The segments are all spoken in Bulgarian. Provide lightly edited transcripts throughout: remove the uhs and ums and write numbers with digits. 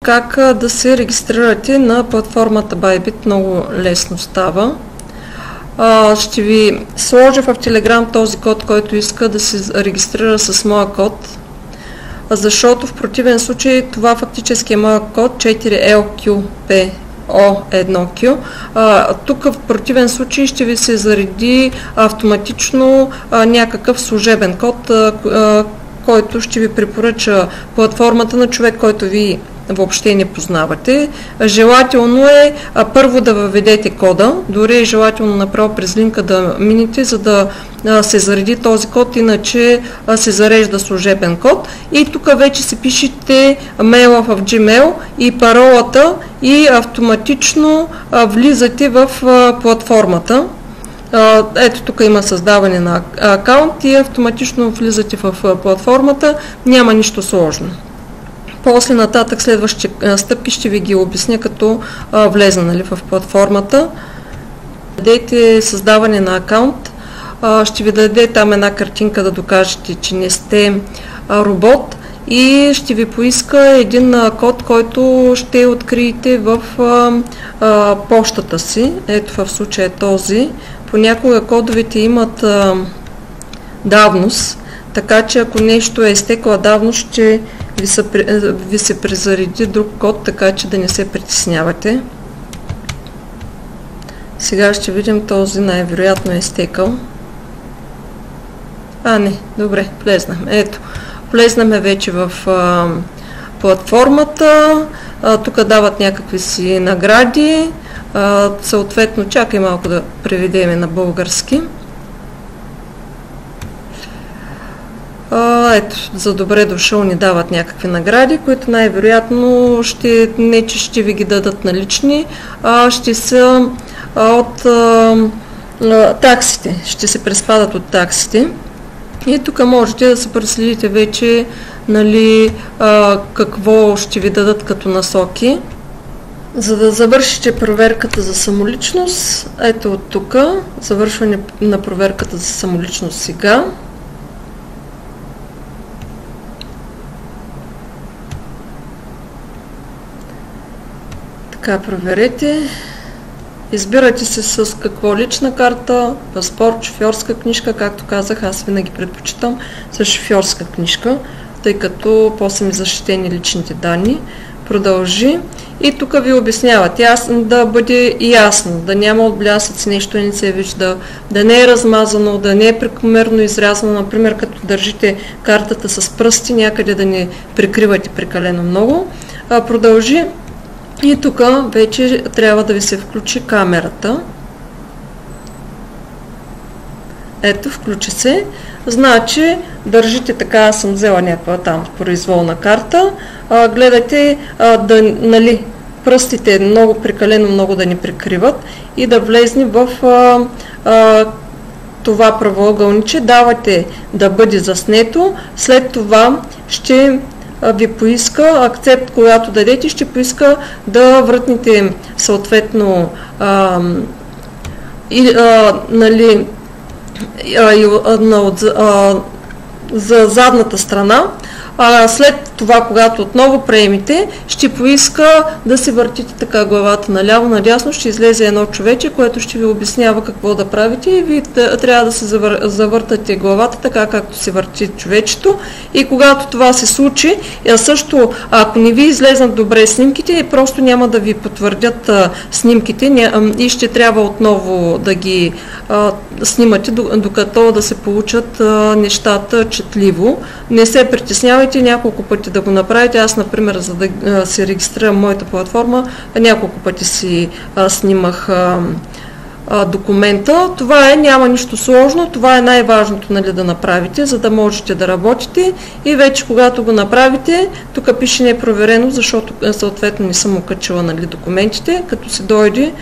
как да се регистрирате на платформата Bybit. Много лесно става. Ще ви сложа в Telegram този код, който иска да се регистрира с моя код, защото в противен случай това фактически е моя код 4LQPO1Q. Тук в противен случай ще ви се зареди автоматично някакъв служебен код, който ще ви препоръча платформата на човек, който ви въобще не познавате. Желателно е първо да въведете кода, дори е желателно направо през линка да минете, за да се зареди този код, иначе се зарежда служебен код. И тук вече си пишете мейла в Gmail и паролата и автоматично влизате в платформата. Ето тук има създаване на акаунт и автоматично влизате в платформата, няма нищо сложно. После нататък следващите стъпки ще ви ги обясня, като влезна в платформата. Дадете създаване на акаунт, ще ви даде там една картинка да докажете, че не сте робот и ще ви поиска един код, който ще откриете в почтата си. Ето в случая този. Понякога кодовете имат давност, така че ако нещо е изтекла давност, ще ви се презареди друг код, така че да не се притеснявате. Сега ще видим, този най-вероятно е изтекал. Не, добре, влезнахме. Ето, влезнахме вече в платформата. Тук дават някакви си награди. Съответно, чакай малко да преведеме на български. Ето, за добре дошъл ни дават някакви награди, които най-вероятно не че ще ви ги дадат налични, ще са от таксите, ще се приспадат от таксите. И тук можете да се проследите вече, нали, какво ще ви дадат като насоки. За да завършите проверката за самоличност, ето от тук, завършване на проверката за самоличност сега. Така, проверете. Избирате се с какво: лична карта, паспорт, шофьорска книжка. Както казах, аз винаги предпочитам с шофьорска книжка, тъй като после ми защитени личните данни. Продължи. И тук ви обясняват да бъде ясно, да няма отблясъци, нещо не се вижда, да не е размазано, да не е прекомерно изрязано, например като държите картата с пръсти, някъде да не прикривате прекалено много. Продължи. И тук вече трябва да ви се включи камерата. Ето, включи се. Значи, държите така, аз съм взела някаква там произволна карта. Гледайте нали, пръстите прекалено много да ни прикриват и да влезне в това правоъгълниче. Давате да бъде заснето. След това ще ви поиска акцепт, когато дадете, ще поиска да вратните съответно нали, за задната страна. След това, когато отново приемете, ще поиска да се въртите така главата наляво, надясно, ще излезе едно човече, което ще ви обяснява какво да правите и ви трябва да се завъртате главата така, както се върти човечето. И когато това се случи, също ако не ви излезнат добре снимките, просто няма да ви потвърдят снимките и ще трябва отново да ги снимате, докато да се получат нещата четливо. Не се притеснявайте, няколко пъти да го направите. Аз, например, за да се регистрирам моята платформа, няколко пъти си снимах документа. Това няма нищо сложно, това е най-важното, нали, да направите, за да можете да работите. И вече когато го направите, тук пише непроверено, защото съответно не съм окачила, нали, документите. Като се дойде,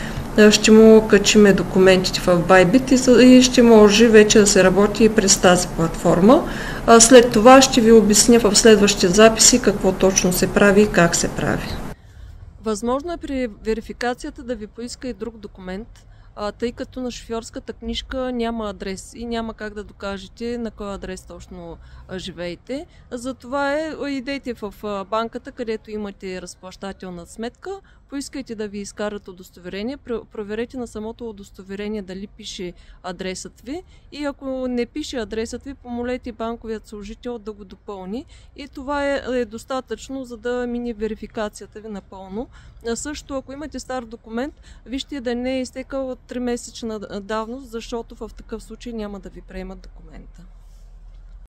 ще му качиме документите в Bybit и ще може вече да се работи и през тази платформа. След това ще ви обясня в следващите записи какво точно се прави и как се прави. Възможно е при верификацията да ви поиска и друг документ. тъй като на шофьорската книжка няма адрес и няма как да докажете на кой адрес точно живеете. Затова идете в банката, където имате разплащателна сметка, поискайте да ви изкарат удостоверение, проверете на самото удостоверение дали пише адресът ви и ако не пише адресът ви, помолете банковият служител да го допълни и това е достатъчно, за да мине верификацията ви напълно. Също, ако имате стар документ, вижте да не е изтекал 3-месечна давност, защото в такъв случай няма да ви приемат документа.